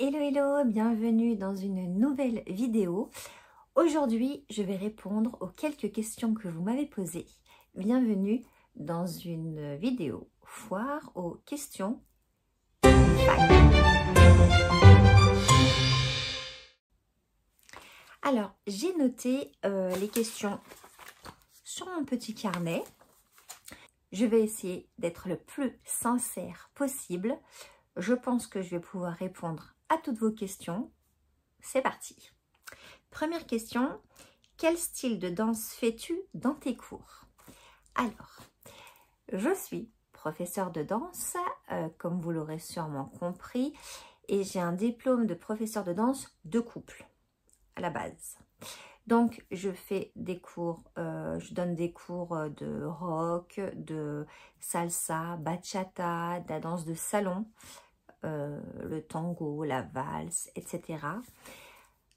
Hello hello, bienvenue dans une nouvelle vidéo. Aujourd'hui, je vais répondre aux quelques questions que vous m'avez posées. Bienvenue dans une vidéo foire aux questions fac. Alors, j'ai noté les questions sur mon petit carnet. Je vais essayer d'être le plus sincère possible. Je pense que je vais pouvoir répondre à toutes vos questions. C'est parti. Première question, quel style de danse fais-tu dans tes cours? Alors, je suis professeure de danse, comme vous l'aurez sûrement compris, et j'ai un diplôme de professeur de danse de couple, à la base. Donc, je fais des cours, je donne des cours de rock, de salsa, bachata, de la danse de salon, le tango, la valse, etc.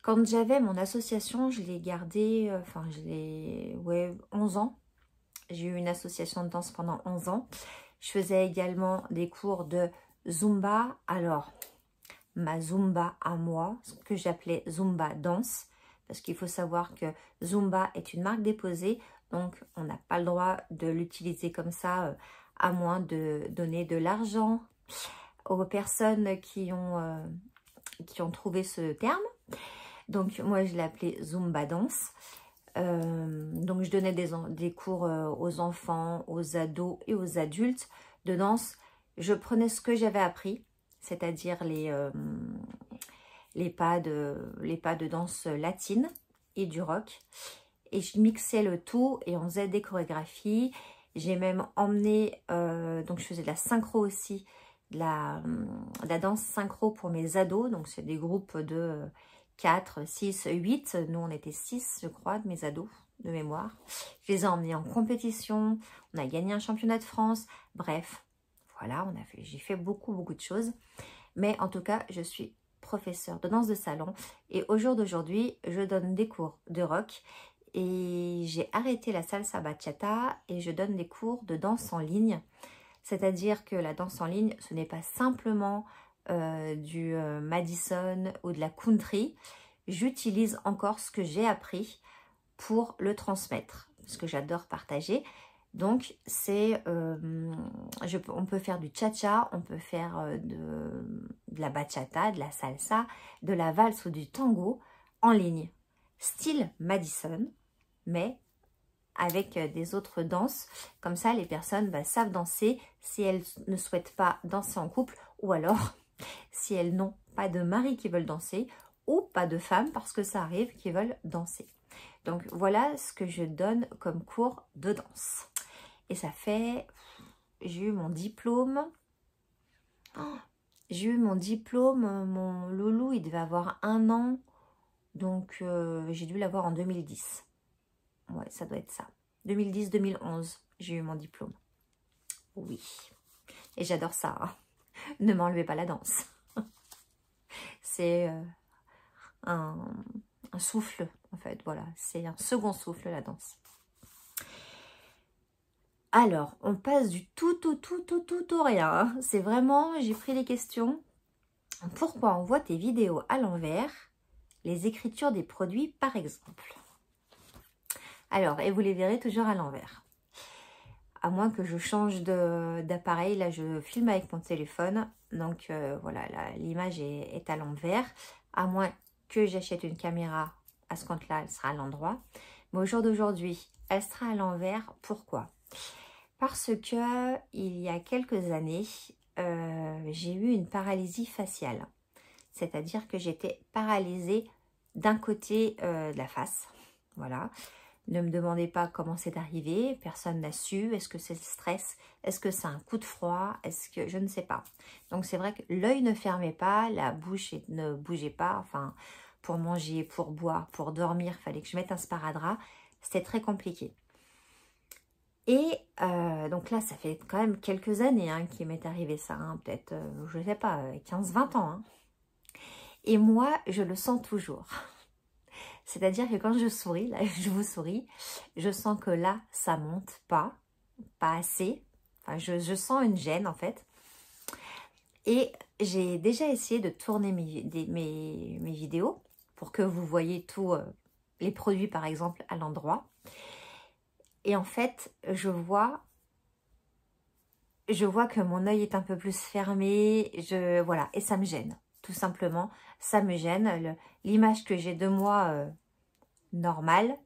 Quand j'avais mon association, je l'ai gardée, 11 ans. J'ai eu une association de danse pendant 11 ans. Je faisais également des cours de Zumba. Alors, ma Zumba à moi, ce que j'appelais Zumba danse, parce qu'il faut savoir que Zumba est une marque déposée, donc on n'a pas le droit de l'utiliser comme ça, à moins de donner de l'argent aux personnes qui ont trouvé ce terme. Donc moi je l'appelais Zumba danse. Donc je donnais des cours aux enfants, aux ados et aux adultes de danse. Je prenais ce que j'avais appris, c'est-à-dire les pas de danse latine et du rock. Et je mixais le tout et on faisait des chorégraphies. J'ai même emmené, donc je faisais de la synchro aussi, de la danse synchro pour mes ados. Donc c'est des groupes de 4, 6, 8. Nous on était 6 je crois de mes ados de mémoire. Je les ai emmenés en compétition. On a gagné un championnat de France. Bref, voilà, j'ai fait beaucoup de choses. Mais en tout cas, je suis professeure de danse de salon. Et au jour d'aujourd'hui, je donne des cours de rock. Et j'ai arrêté la salsa bachata et je donne des cours de danse en ligne. C'est-à-dire que la danse en ligne, ce n'est pas simplement du Madison ou de la country. J'utilise encore ce que j'ai appris pour le transmettre, parce que j'adore partager. Donc, on peut faire du cha-cha, on peut faire de la bachata, de la salsa, de la valse ou du tango en ligne. Style Madison, mais avec des autres danses. Comme ça, les personnes savent danser si elles ne souhaitent pas danser en couple, ou alors si elles n'ont pas de mari qui veulent danser, ou pas de femmes, parce que ça arrive, qui veulent danser. Donc voilà ce que je donne comme cours de danse. Et ça fait... J'ai eu mon diplôme. Mon loulou, il devait avoir 1 an. Donc j'ai dû l'avoir en 2010. Ouais, ça doit être ça. 2010-2011, j'ai eu mon diplôme. Oui. Et j'adore ça. Hein. Ne m'enlevez pas la danse. C'est un souffle, en fait. Voilà, c'est un second souffle, la danse. Alors, on passe du tout au rien. Hein. C'est vraiment, j'ai pris les questions. Pourquoi on voit tes vidéos à l'envers? Les écritures des produits, par exemple. Alors, et vous les verrez toujours à l'envers. À moins que je change d'appareil. Là, je filme avec mon téléphone. Donc, voilà, l'image est à l'envers. À moins que j'achète une caméra, à ce compte-là, elle sera à l'endroit. Mais au jour d'aujourd'hui, elle sera à l'envers. Pourquoi? Parce que il y a quelques années, j'ai eu une paralysie faciale. C'est-à-dire que j'étais paralysée d'un côté de la face. Voilà. Ne me demandez pas comment c'est arrivé. Personne n'a su. Est-ce que c'est le stress? Est-ce que c'est un coup de froid? Est-ce que... Je ne sais pas. Donc c'est vrai que l'œil ne fermait pas. La bouche ne bougeait pas. Enfin, pour manger, pour boire, pour dormir, il fallait que je mette un sparadrap. C'était très compliqué. Et donc là, ça fait quand même quelques années hein, qu'il m'est arrivé ça. Hein, peut-être, je ne sais pas, 15-20 ans. Hein. Et moi, je le sens toujours. C'est-à-dire que quand je souris, là, je vous souris, je sens que là, ça monte pas assez. Enfin, je sens une gêne, en fait. Et j'ai déjà essayé de tourner mes vidéos pour que vous voyez tous les produits par exemple à l'endroit. Et en fait, je vois que mon œil est un peu plus fermé, voilà, et ça me gêne, tout simplement. Ça me gêne, l'image que j'ai de moi normale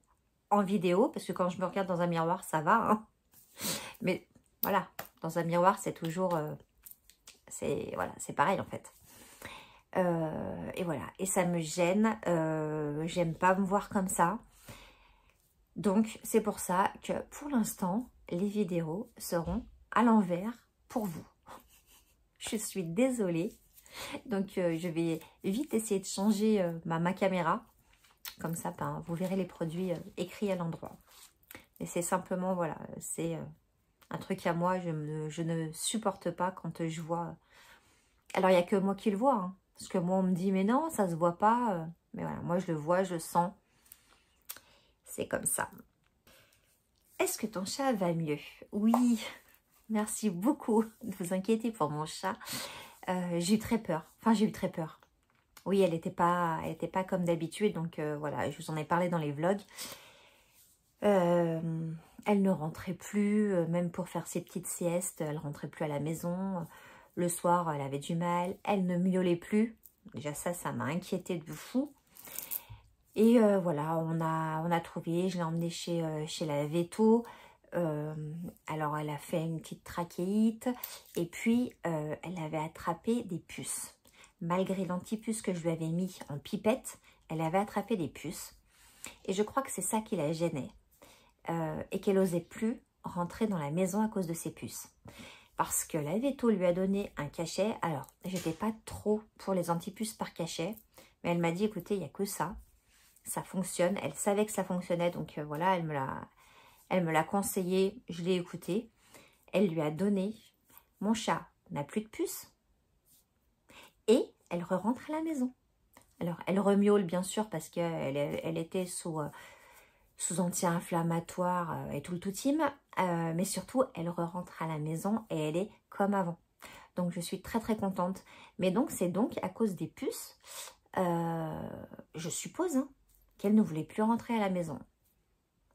en vidéo, parce que quand je me regarde dans un miroir, ça va, hein. Mais voilà, dans un miroir, c'est toujours, voilà, c'est pareil en fait. Et voilà, et ça me gêne, j'aime pas me voir comme ça. Donc, c'est pour ça que pour l'instant, les vidéos seront à l'envers pour vous. Je suis désolée. Donc, je vais vite essayer de changer ma caméra. Comme ça, ben, vous verrez les produits écrits à l'endroit. Et c'est simplement, voilà, c'est un truc à moi. Je ne supporte pas quand je vois... Alors, il n'y a que moi qui le vois. Hein, parce que moi, on me dit, mais non, ça se voit pas. Mais voilà, moi, je le vois, je le sens. C'est comme ça. Est-ce que ton chat va mieux? Oui, merci beaucoup de vous inquiéter pour mon chat. J'ai eu très peur. Enfin, j'ai eu très peur. Oui, elle n'était pas comme d'habitude. Donc, voilà, je vous en ai parlé dans les vlogs. Elle ne rentrait plus, même pour faire ses petites siestes. Elle ne rentrait plus à la maison. Le soir, elle avait du mal. Elle ne miaulait plus. Déjà, ça m'a inquiétée de fou. Et voilà, on a trouvé, je l'ai emmenée chez la véto. Alors, elle a fait une petite trachéite. Et puis, elle avait attrapé des puces. Malgré l'antipuce que je lui avais mis en pipette, elle avait attrapé des puces. Et je crois que c'est ça qui la gênait. Et qu'elle n'osait plus rentrer dans la maison à cause de ces puces. Parce que la véto lui a donné un cachet. Alors, j'étais pas trop pour les antipuces par cachet. Mais elle m'a dit, écoutez, il n'y a que ça. Ça fonctionne, elle savait que ça fonctionnait, donc voilà, elle me l'a conseillé, je l'ai écouté. Elle lui a donné, mon chat n'a plus de puce et elle re-rentre à la maison. Alors, elle remiaule bien sûr parce qu'elle était sous anti-inflammatoire et tout le tout-team, mais surtout, elle re-rentre à la maison et elle est comme avant. Donc, je suis très très contente. Mais donc, c'est donc à cause des puces, je suppose, hein, qu'elle ne voulait plus rentrer à la maison.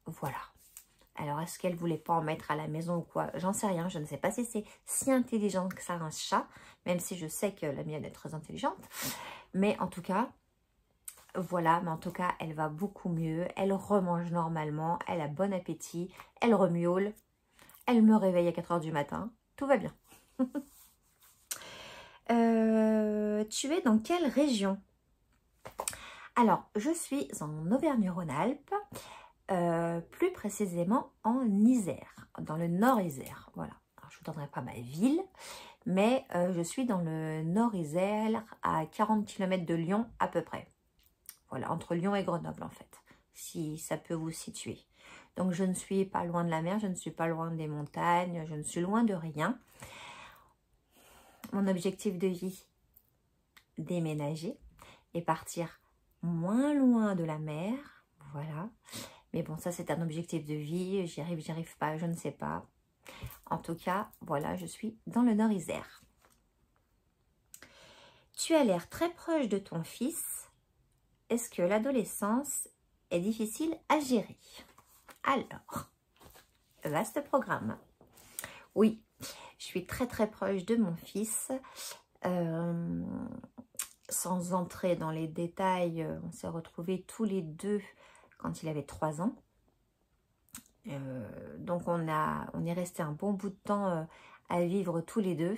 Voilà. Alors, est-ce qu'elle ne voulait pas en mettre à la maison ou quoi? J'en sais rien. Je ne sais pas si c'est si intelligent que ça, un chat. Même si je sais que la mienne est très intelligente. Mais en tout cas, voilà. Mais en tout cas, elle va beaucoup mieux. Elle remange normalement. Elle a bon appétit. Elle remiaule. Elle me réveille à 4 h du matin. Tout va bien. Tu es dans quelle région? Alors, je suis en Auvergne-Rhône-Alpes, plus précisément en Isère, dans le Nord Isère. Voilà. Alors, je ne vous donnerai pas ma ville, mais je suis dans le Nord Isère, à 40 km de Lyon à peu près. Voilà, entre Lyon et Grenoble en fait, si ça peut vous situer. Donc, je ne suis pas loin de la mer, je ne suis pas loin des montagnes, je ne suis loin de rien. Mon objectif de vie, déménager et partir moins loin de la mer, voilà. Mais bon, ça c'est un objectif de vie, j'y arrive pas, je ne sais pas. En tout cas, voilà, je suis dans le Nord Isère. Tu as l'air très proche de ton fils. Est-ce que l'adolescence est difficile à gérer? Alors, vaste programme. Oui, je suis très très proche de mon fils. Sans entrer dans les détails, on s'est retrouvés tous les deux quand il avait 3 ans. Donc on est resté un bon bout de temps à vivre tous les deux.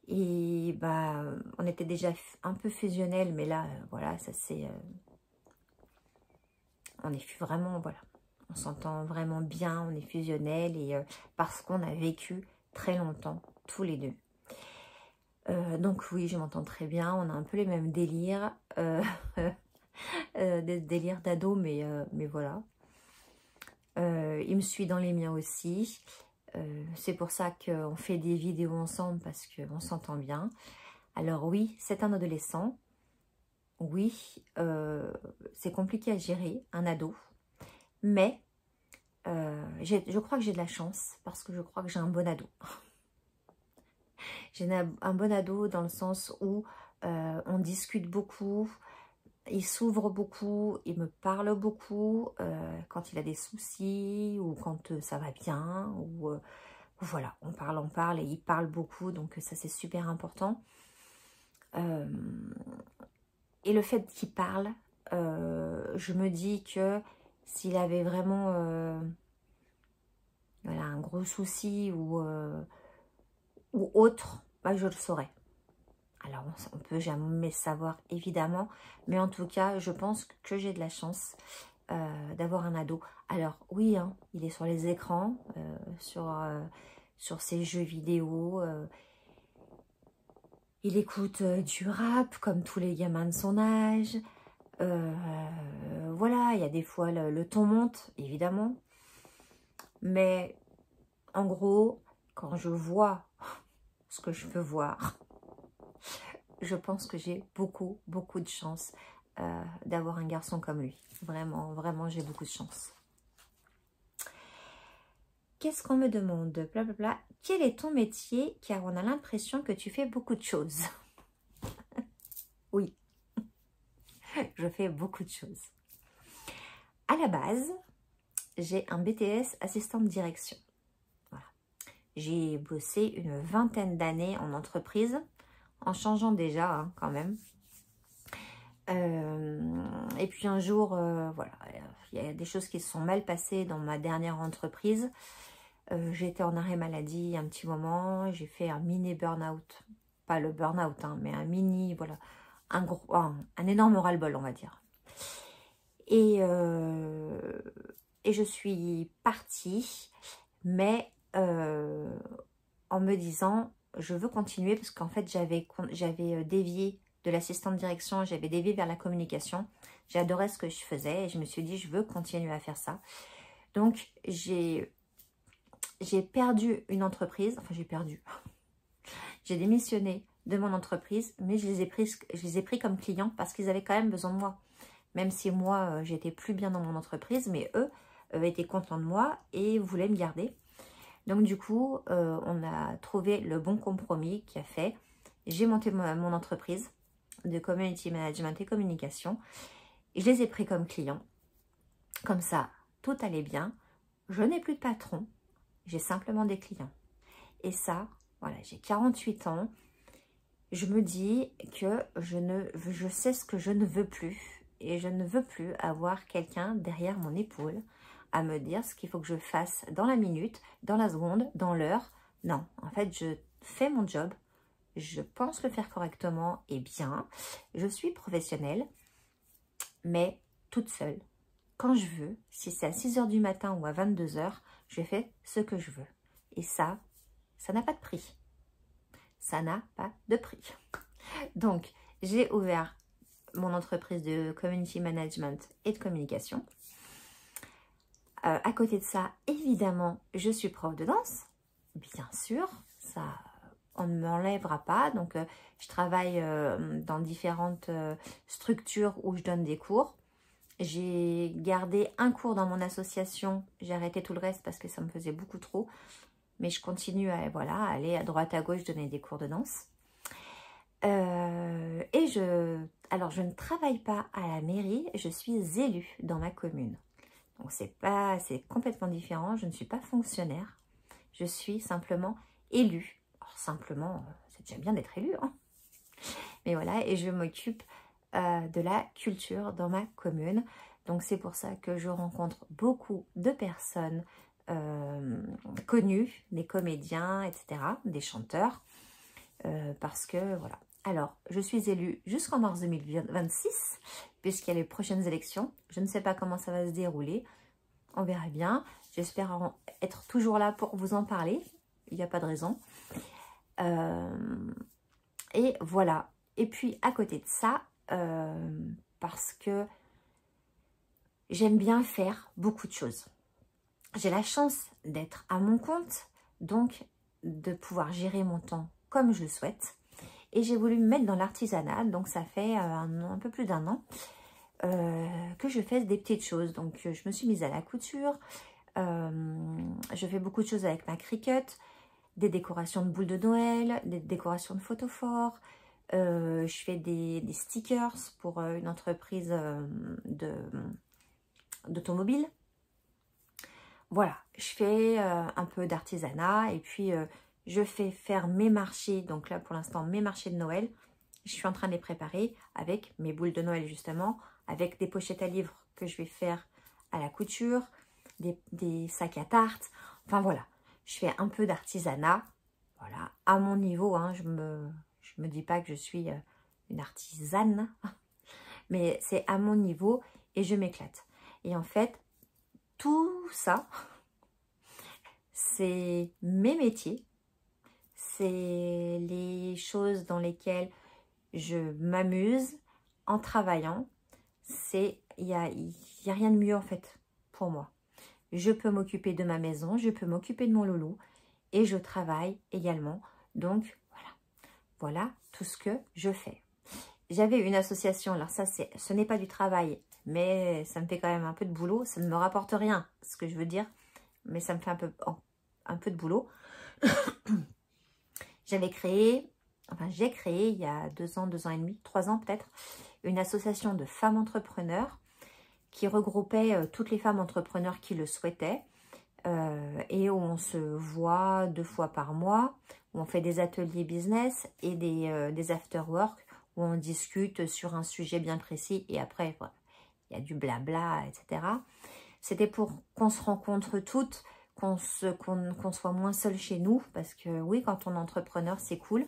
Et bah, on était déjà un peu fusionnels, mais là, voilà, ça c'est... on est vraiment, voilà, on s'entend vraiment bien, on est fusionnels et parce qu'on a vécu très longtemps tous les deux. Donc oui, je m'entends très bien, on a un peu les mêmes délires, des délires d'ado, mais voilà. Il me suit dans les miens aussi. C'est pour ça qu'on fait des vidéos ensemble, parce qu'on s'entend bien. Alors oui, c'est un adolescent. Oui, c'est compliqué à gérer, un ado. Mais je crois que j'ai de la chance, parce que je crois que j'ai un bon ado. J'ai un bon ado dans le sens où on discute beaucoup, il s'ouvre beaucoup, il me parle beaucoup quand il a des soucis ou quand ça va bien. Ou voilà, on parle et il parle beaucoup, donc ça c'est super important. Et le fait qu'il parle, je me dis que s'il avait vraiment voilà, un gros souci ou autre, bah, je le saurais. Alors, on ne peut jamais savoir, évidemment, mais en tout cas, je pense que j'ai de la chance d'avoir un ado. Alors, oui, hein, il est sur les écrans, sur ses jeux vidéo, il écoute du rap, comme tous les gamins de son âge. Voilà, il y a des fois, le ton monte, évidemment. Mais, en gros, quand je vois ce que je peux voir, je pense que j'ai beaucoup de chance d'avoir un garçon comme lui. Vraiment, vraiment, j'ai beaucoup de chance. Qu'est-ce qu'on me demande? Blablabla. Quel est ton métier? Car on a l'impression que tu fais beaucoup de choses. Oui, je fais beaucoup de choses. À la base, j'ai un BTS assistante de direction. Voilà. J'ai bossé une vingtaine d'années en entreprise, en changeant déjà hein, quand même. Et puis un jour, voilà, il y a des choses qui se sont mal passées dans ma dernière entreprise. J'étais en arrêt maladie un petit moment, j'ai fait un mini burn-out. Pas le burn-out, hein, mais un mini, voilà, un énorme ras-le-bol, on va dire. Et je suis partie, mais en me disant, je veux continuer parce qu'en fait, j'avais dévié de l'assistante de direction, j'avais dévié vers la communication. J'adorais ce que je faisais et je me suis dit, je veux continuer à faire ça. Donc, j'ai perdu une entreprise, enfin j'ai perdu, j'ai démissionné de mon entreprise, mais je les ai pris comme clients parce qu'ils avaient quand même besoin de moi. Même si moi, j'étais plus bien dans mon entreprise, mais eux étaient contents de moi et voulaient me garder. Donc du coup, on a trouvé le bon compromis qui a fait. J'ai monté mon entreprise de community management et communication. Et je les ai pris comme clients. Comme ça, tout allait bien. Je n'ai plus de patron. J'ai simplement des clients. Et ça, voilà, j'ai 48 ans. Je me dis que je sais ce que je ne veux plus. Et je ne veux plus avoir quelqu'un derrière mon épaule à me dire ce qu'il faut que je fasse dans la minute, dans la seconde, dans l'heure. Non, en fait, je fais mon job. Je pense le faire correctement et bien. Je suis professionnelle, mais toute seule. Quand je veux, si c'est à 6 h du matin ou à 22 h, je fais ce que je veux. Et ça n'a pas de prix. Ça n'a pas de prix. Donc, j'ai ouvert mon entreprise de community management et de communication. À côté de ça, évidemment, je suis prof de danse. Bien sûr, ça, on ne m'enlèvera pas. Donc, je travaille dans différentes structures où je donne des cours. J'ai gardé un cours dans mon association. J'ai arrêté tout le reste parce que ça me faisait beaucoup trop. Mais je continue à aller à droite, à gauche, donner des cours de danse. Alors, je ne travaille pas à la mairie. Je suis élue dans ma commune. Donc, c'est complètement différent. Je ne suis pas fonctionnaire. Je suis simplement élue. Alors, simplement, c'est déjà bien d'être élue. Hein. Mais voilà, et je m'occupe de la culture dans ma commune. Donc, c'est pour ça que je rencontre beaucoup de personnes connues, des comédiens, etc., des chanteurs. Parce que, voilà. Alors, je suis élue jusqu'en mars 2026, puisqu'il y a les prochaines élections. Je ne sais pas comment ça va se dérouler. On verra bien. J'espère être toujours là pour vous en parler. Il n'y a pas de raison. Et voilà. Et puis, à côté de ça, parce que j'aime bien faire beaucoup de choses. J'ai la chance d'être à mon compte, donc de pouvoir gérer mon temps comme je le souhaite. Et j'ai voulu me mettre dans l'artisanat, donc ça fait un peu plus d'1 an que je fais des petites choses. Donc je me suis mise à la couture, je fais beaucoup de choses avec ma Cricut, des décorations de boules de Noël, des décorations de photophores. Je fais des stickers pour une entreprise d'automobile. Voilà, je fais un peu d'artisanat et puis je fais faire mes marchés. Donc là, pour l'instant, mes marchés de Noël. Je suis en train de les préparer avec mes boules de Noël, justement, avec des pochettes à livres que je vais faire à la couture, des sacs à tarte. Enfin, voilà, je fais un peu d'artisanat. Voilà, à mon niveau, hein, je me dis pas que je suis une artisane, mais c'est à mon niveau et je m'éclate. Et en fait, tout ça, c'est mes métiers, c'est les choses dans lesquelles je m'amuse en travaillant. Il y a rien de mieux en fait pour moi. Je peux m'occuper de ma maison, je peux m'occuper de mon loulou et je travaille également. Donc voilà tout ce que je fais. J'avais une association, alors ça ce n'est pas du travail, mais ça me fait quand même un peu de boulot. Ça ne me rapporte rien, ce que je veux dire, mais ça me fait un peu de boulot. J'ai créé il y a 2 ans, 2 ans et demi, 3 ans peut-être, une association de femmes entrepreneurs qui regroupait toutes les femmes entrepreneurs qui le souhaitaient et où on se voit 2 fois par mois, où on fait des ateliers business et des after-work où on discute sur un sujet bien précis et après, il y a du blabla, etc. C'était pour qu'on se rencontre toutes, qu'on soit moins seul chez nous, parce que oui, quand on est entrepreneur, c'est cool,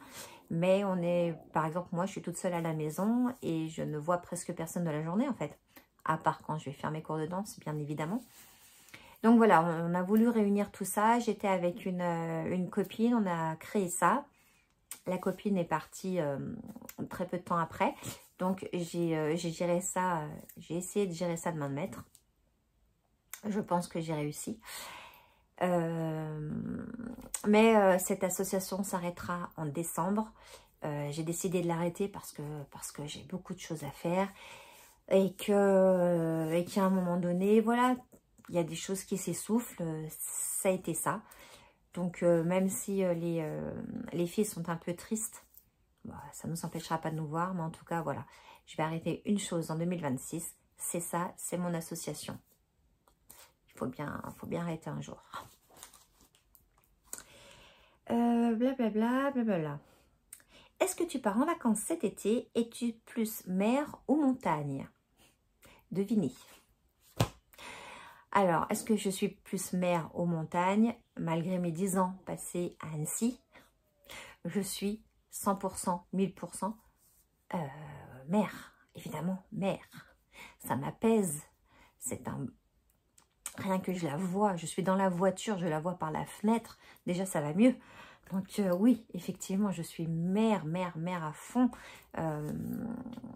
mais on est, par exemple, moi, je suis toute seule à la maison et je ne vois presque personne de la journée, en fait, à part quand je vais faire mes cours de danse, bien évidemment. Donc voilà, on a voulu réunir tout ça. J'étais avec une copine, on a créé ça. La copine est partie très peu de temps après, donc j'ai géré ça, j'ai essayé de gérer ça de main de maître. Je pense que j'ai réussi. Mais cette association s'arrêtera en décembre. J'ai décidé de l'arrêter parce que j'ai beaucoup de choses à faire et qu'à un moment donné, voilà, il y a des choses qui s'essoufflent. Ça a été ça. Donc même si les filles sont un peu tristes, bah, ça ne nous empêchera pas de nous voir. Mais en tout cas, voilà, je vais arrêter une chose en 2026. C'est ça, c'est mon association. Faut bien arrêter un jour. Blablabla, blablabla. Est-ce que tu pars en vacances cet été? Es-tu plus mer ou montagne? Devinez. Alors, est-ce que je suis plus mer ou montagne? Malgré mes 10 ans passés à Annecy, je suis 100%, 1000% mer. Évidemment, mer. Ça m'apaise. C'est un... Rien que je la vois, je suis dans la voiture, je la vois par la fenêtre, déjà ça va mieux. Donc oui, effectivement, je suis mer à fond.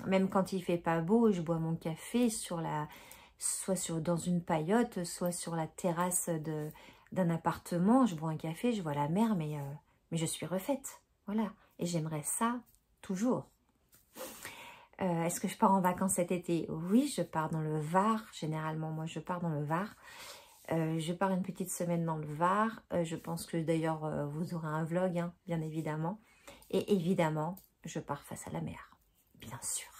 Même quand il fait pas beau, je bois mon café dans une paillote, soit sur la terrasse d'un appartement. Je bois un café, je vois la mer, mais je suis refaite. Voilà, et j'aimerais ça toujours. Est-ce que je pars en vacances cet été? Oui, je pars dans le Var. Généralement, moi, je pars dans le Var. Je pars une petite semaine dans le Var. Je pense que d'ailleurs, vous aurez un vlog, hein, bien évidemment. Et évidemment, je pars face à la mer, bien sûr.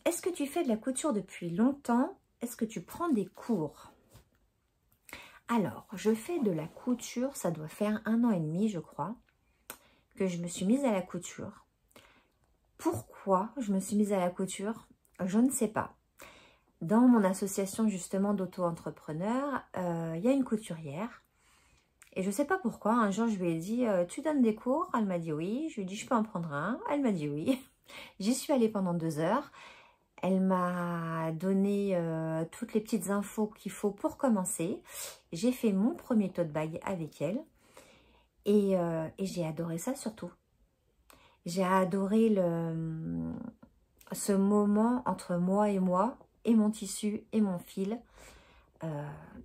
Est-ce que tu fais de la couture depuis longtemps? Est-ce que tu prends des cours? Alors, je fais de la couture, ça doit faire 1 an et demi, je crois, que je me suis mise à la couture. Pourquoi je me suis mise à la couture? Je ne sais pas. Dans mon association justement d'auto-entrepreneurs, il y a une couturière. Et je ne sais pas pourquoi, un jour je lui ai dit « Tu donnes des cours ?» Elle m'a dit « Oui ». Je lui ai dit « Je peux en prendre un ?» Elle m'a dit « Oui ». J'y suis allée pendant 2 heures. Elle m'a donné toutes les petites infos qu'il faut pour commencer. J'ai fait mon premier tote bag avec elle. Et j'ai adoré ça surtout. J'ai adoré ce moment entre moi et mon tissu et mon fil.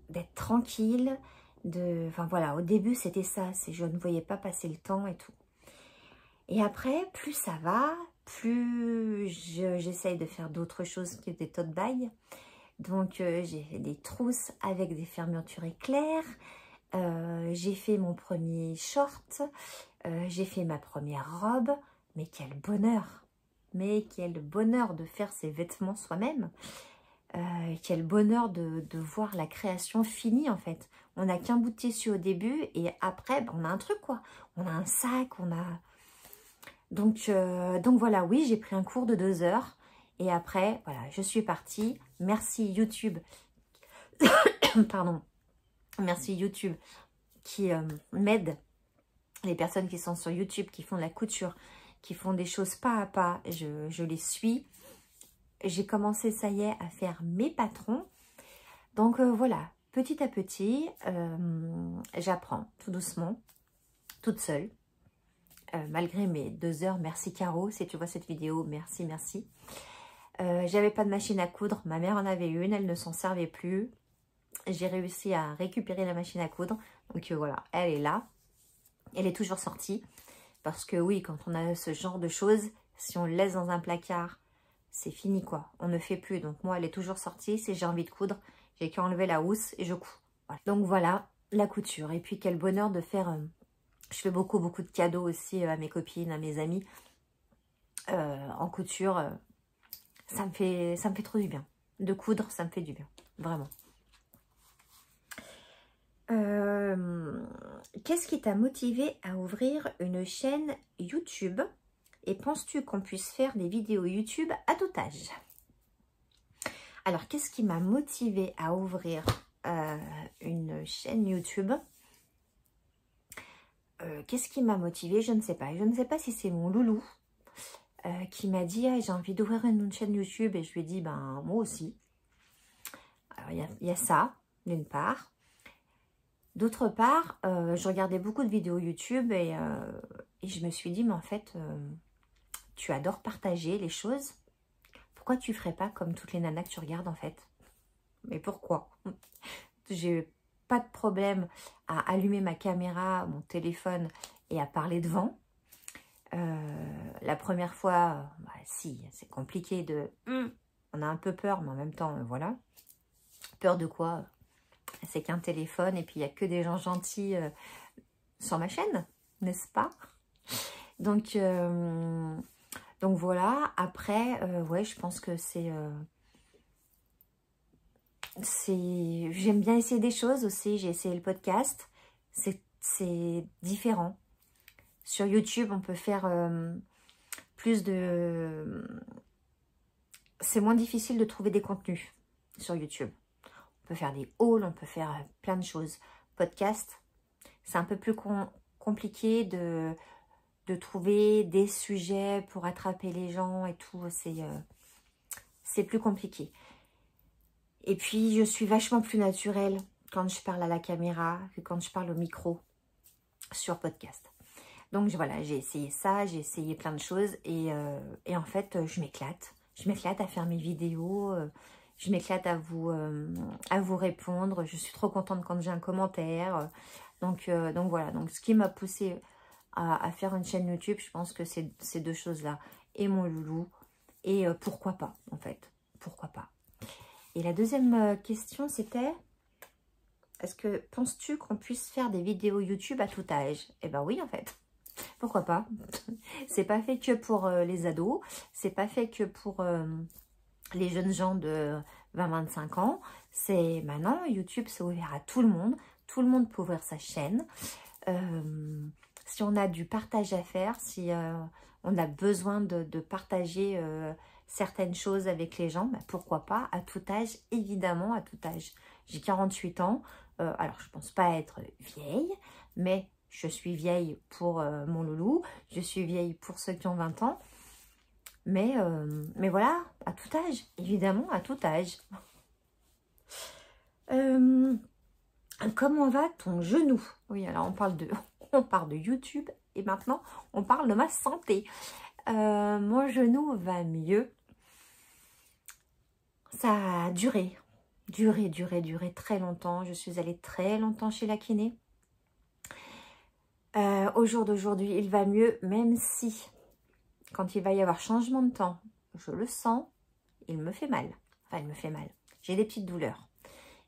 D'être tranquille. Enfin voilà, au début c'était ça. Je ne voyais pas passer le temps et tout. Et après, plus ça va, plus j'essaye de faire d'autres choses que des tote bags. Donc j'ai fait des trousses avec des fermetures éclairs. j'ai fait mon premier short, j'ai fait ma première robe. Mais quel bonheur! Mais quel bonheur de faire ses vêtements soi-même. Quel bonheur de voir la création finie en fait. On n'a qu'un bout de tissu au début et après ben, on a un truc quoi. On a un sac, on a... Donc voilà, oui, j'ai pris un cours de 2 heures et après, voilà, je suis partie. Merci YouTube. Pardon. Merci YouTube qui m'aide. Les personnes qui sont sur YouTube, qui font de la couture, qui font des choses pas à pas, je les suis. J'ai commencé, ça y est, à faire mes patrons. Donc voilà, petit à petit, j'apprends tout doucement, toute seule. Malgré mes 2 heures, merci Caro, si tu vois cette vidéo, merci, merci. J'avais pas de machine à coudre, ma mère en avait une, elle ne s'en servait plus. J'ai réussi à récupérer la machine à coudre, donc voilà, elle est là. Elle est toujours sortie, parce que oui, quand on a ce genre de choses, si on le laisse dans un placard, c'est fini quoi, on ne fait plus. Donc moi, elle est toujours sortie, si j'ai envie de coudre, j'ai qu'à enlever la housse et je couds. Voilà. Donc voilà, la couture. Et puis quel bonheur de faire... je fais beaucoup de cadeaux aussi à mes copines, à mes amis. En couture, ça me fait trop du bien. De coudre, ça me fait du bien, vraiment. Qu'est-ce qui t'a motivé à ouvrir une chaîne YouTube? Et penses-tu qu'on puisse faire des vidéos YouTube à tout âge? Alors, qu'est-ce qui m'a motivé à ouvrir une chaîne YouTube? Qu'est-ce qui m'a motivé? Je ne sais pas. Je ne sais pas si c'est mon loulou qui m'a dit ah, j'ai envie d'ouvrir une chaîne YouTube. Et je lui ai dit, ben moi aussi. Alors, il y a ça, d'une part. D'autre part, je regardais beaucoup de vidéos YouTube et je me suis dit, mais en fait, tu adores partager les choses. Pourquoi tu ferais pas comme toutes les nanas que tu regardes en fait? Mais pourquoi? J'ai pas de problème à allumer ma caméra, mon téléphone et à parler devant. La première fois, bah, si, c'est compliqué de... On a un peu peur, mais en même temps, voilà. Peur de quoi? C'est qu'un téléphone et puis il n'y a que des gens gentils sur ma chaîne, n'est-ce pas? Donc voilà. Après, ouais, je pense que j'aime bien essayer des choses aussi. J'ai essayé le podcast. C'est différent. Sur YouTube, on peut faire plus de... C'est moins difficile de trouver des contenus sur YouTube. On peut faire des hauls, on peut faire plein de choses. Podcast, c'est un peu plus compliqué de trouver des sujets pour attraper les gens et tout. C'est plus compliqué. Et puis, je suis vachement plus naturelle quand je parle à la caméra que quand je parle au micro sur podcast. Donc, voilà, j'ai essayé ça, j'ai essayé plein de choses. Et en fait, je m'éclate. Je m'éclate à faire mes vidéos. Je m'éclate à vous répondre. Je suis trop contente quand j'ai un commentaire. Donc voilà. Donc, ce qui m'a poussée à faire une chaîne YouTube, je pense que c'est ces deux choses-là. Et mon loulou. Et pourquoi pas, en fait. Pourquoi pas. Et la deuxième question, c'était... Est-ce que penses-tu qu'on puisse faire des vidéos YouTube à tout âge? Eh ben oui, en fait. Pourquoi pas? C'est pas fait que pour les ados. C'est pas fait que pour les jeunes gens de 20-25 ans. C'est maintenant, YouTube, c'est ouvert à tout le monde. Tout le monde peut ouvrir sa chaîne. Si on a du partage à faire, si on a besoin de partager certaines choses avec les gens, bah, pourquoi pas, à tout âge, évidemment, à tout âge. J'ai 48 ans, alors je pense pas être vieille, mais je suis vieille pour mon loulou, je suis vieille pour ceux qui ont 20 ans, mais voilà, à tout âge, évidemment, à tout âge. Comment va ton genou? Oui, alors on parle de YouTube et maintenant on parle de ma santé. Mon genou va mieux. Ça a duré très longtemps. Je suis allée très longtemps chez la kiné. Au jour d'aujourd'hui, il va mieux, même si, quand il va y avoir changement de temps, je le sens, il me fait mal. Enfin, il me fait mal. J'ai des petites douleurs.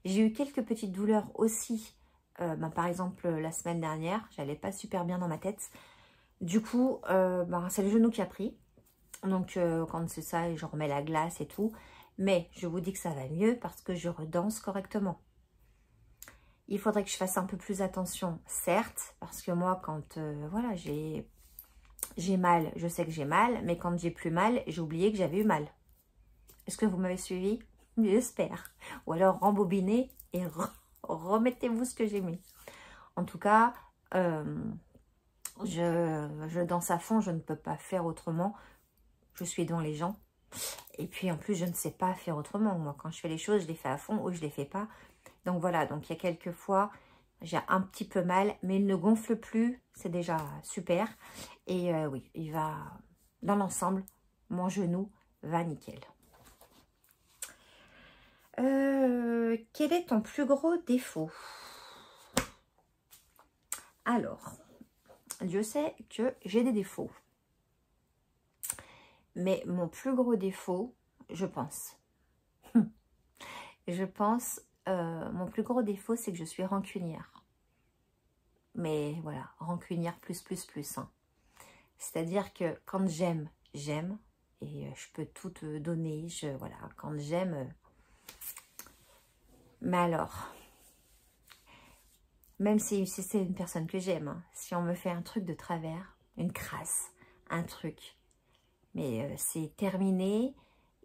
J'ai eu quelques petites douleurs aussi Par exemple, la semaine dernière, j'allais pas super bien dans ma tête. Du coup, c'est le genou qui a pris. Donc, quand c'est ça, je remets la glace et tout. Mais je vous dis que ça va mieux parce que je redanse correctement. Il faudrait que je fasse un peu plus attention, certes, parce que moi, quand voilà, j'ai mal, je sais que j'ai mal, mais quand j'ai plus mal, j'ai oublié que j'avais eu mal. Est-ce que vous m'avez suivi? J'espère. Ou alors rembobinez et remettez-vous ce que j'ai mis. En tout cas, je danse à fond, je ne peux pas faire autrement. Je suis devant les gens. Et puis en plus, je ne sais pas faire autrement. Moi, quand je fais les choses, je les fais à fond ou je les fais pas. Donc voilà, donc il y a quelques fois, j'ai un petit peu mal, mais il ne gonfle plus. C'est déjà super. Et oui, il va, dans l'ensemble, mon genou va nickel. Quel est ton plus gros défaut? Alors, Dieu sait que j'ai des défauts. Mais mon plus gros défaut, je pense, mon plus gros défaut, c'est que je suis rancunière. Mais voilà, rancunière plus. Hein. C'est-à-dire que quand j'aime, j'aime. Et je peux tout te donner. Voilà, quand j'aime... Mais alors, même si c'est une personne que j'aime, hein, si on me fait un truc de travers, une crasse, un truc, mais c'est terminé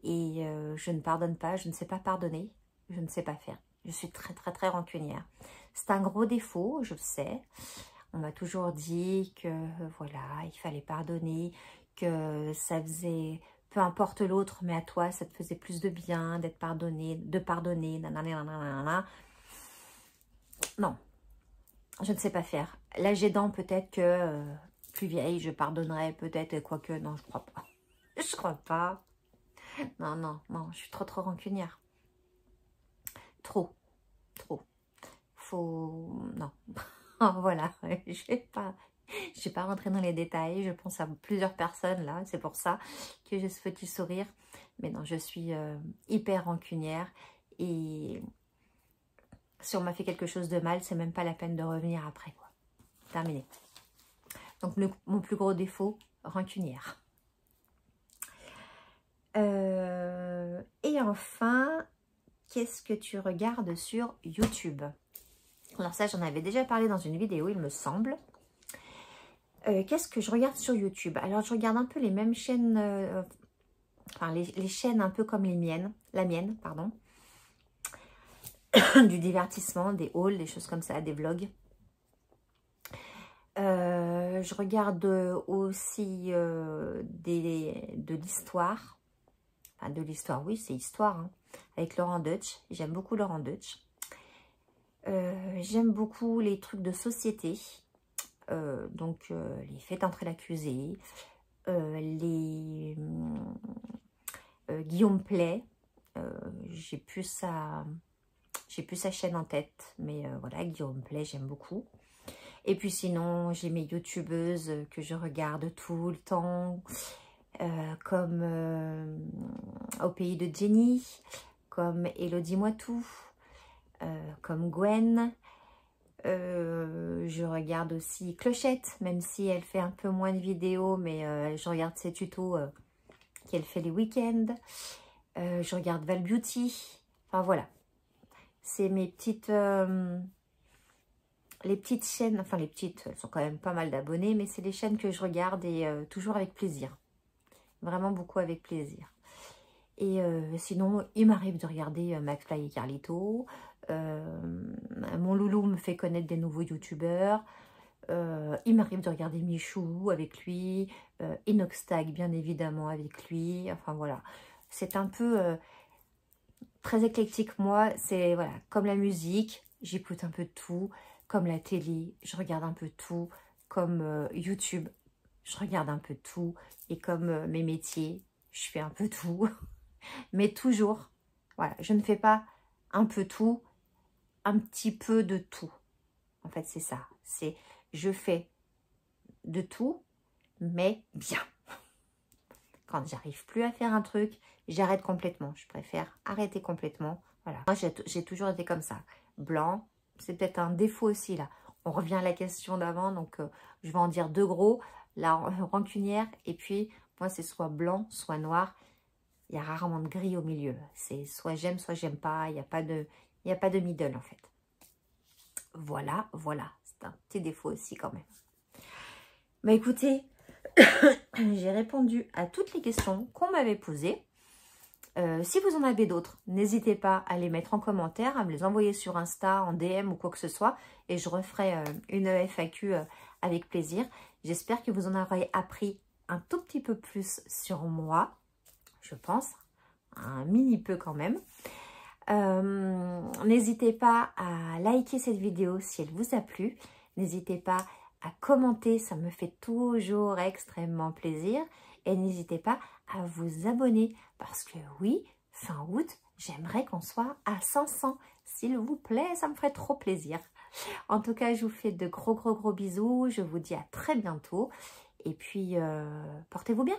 et je ne pardonne pas, je ne sais pas pardonner, je ne sais pas faire. Je suis très rancunière. C'est un gros défaut, je le sais. On m'a toujours dit que voilà, il fallait pardonner, que ça faisait, peu importe l'autre, mais à toi, ça te faisait plus de bien d'être pardonné, de pardonner, nanana. Non, je ne sais pas faire. L'âge aidant, peut-être que plus vieille, je pardonnerais, peut-être, quoique, non, je crois pas. Je crois pas. Non, je suis trop rancunière. Trop. Non. Voilà, je vais pas rentrer dans les détails. Je pense à plusieurs personnes là, c'est pour ça que j'ai ce petit sourire. Mais non, je suis hyper rancunière et si on m'a fait quelque chose de mal, c'est même pas la peine de revenir après, quoi. Terminé. Donc mon plus gros défaut, rancunière. Et enfin, qu'est-ce que tu regardes sur YouTube? Alors ça, j'en avais déjà parlé dans une vidéo, il me semble. Qu'est-ce que je regarde sur YouTube? Alors, je regarde un peu les mêmes chaînes, enfin, les chaînes un peu comme la mienne, pardon. Du divertissement, des hauls, des choses comme ça, des vlogs. Je regarde aussi de l'histoire. Enfin, de l'histoire, oui, c'est histoire, hein, avec Laurent Deutsch. J'aime beaucoup Laurent Deutsch. J'aime beaucoup les trucs de société. Donc, les faits entrer l'accusé. Guillaume Play. J'ai plus sa chaîne en tête. Mais voilà, Guillaume Play, j'aime beaucoup. Et puis sinon, j'ai mes youtubeuses que je regarde tout le temps, comme Au pays de Jenny, comme Elodie Moitou, comme Gwen. Je regarde aussi Clochette, même si elle fait un peu moins de vidéos, mais je regarde ses tutos qu'elle fait les week-ends. Je regarde Val Beauty. Enfin voilà, c'est mes petites... les petites chaînes, enfin les petites, elles sont quand même pas mal d'abonnés, mais c'est les chaînes que je regarde et toujours avec plaisir. Vraiment beaucoup avec plaisir. Et sinon, il m'arrive de regarder McFly et Carlito. Mon loulou me fait connaître des nouveaux youtubeurs. Il m'arrive de regarder Michou avec lui. Inoxtag, bien évidemment, avec lui. Enfin voilà, c'est un peu très éclectique. Moi, c'est voilà, comme la musique, j'écoute un peu de tout. Comme la télé, je regarde un peu tout. Comme YouTube, je regarde un peu tout. Et comme mes métiers, je fais un peu tout. Mais toujours, voilà, je ne fais pas un peu tout, un petit peu de tout. En fait, c'est ça. C'est je fais de tout, mais bien. Quand j'arrive plus à faire un truc, j'arrête complètement. Je préfère arrêter complètement. Voilà. Moi, j'ai toujours été comme ça. Blanc, c'est peut-être un défaut aussi là. On revient à la question d'avant, donc je vais en dire 2 gros. La rancunière, et puis moi c'est soit blanc, soit noir. Il y a rarement de gris au milieu. C'est soit j'aime pas. Il n'y a pas de middle en fait. Voilà, voilà. C'est un petit défaut aussi quand même. Bah écoutez, j'ai répondu à toutes les questions qu'on m'avait posées. Si vous en avez d'autres, n'hésitez pas à les mettre en commentaire, à me les envoyer sur Insta, en DM ou quoi que ce soit. Et je referai une FAQ avec plaisir. J'espère que vous en aurez appris un tout petit peu plus sur moi. Je pense, un mini peu quand même. N'hésitez pas à liker cette vidéo si elle vous a plu. N'hésitez pas à commenter, ça me fait toujours extrêmement plaisir. Et n'hésitez pas à vous abonner parce que oui, fin août, j'aimerais qu'on soit à 500. S'il vous plaît, ça me ferait trop plaisir. En tout cas, je vous fais de gros bisous. Je vous dis à très bientôt. Et puis, portez-vous bien.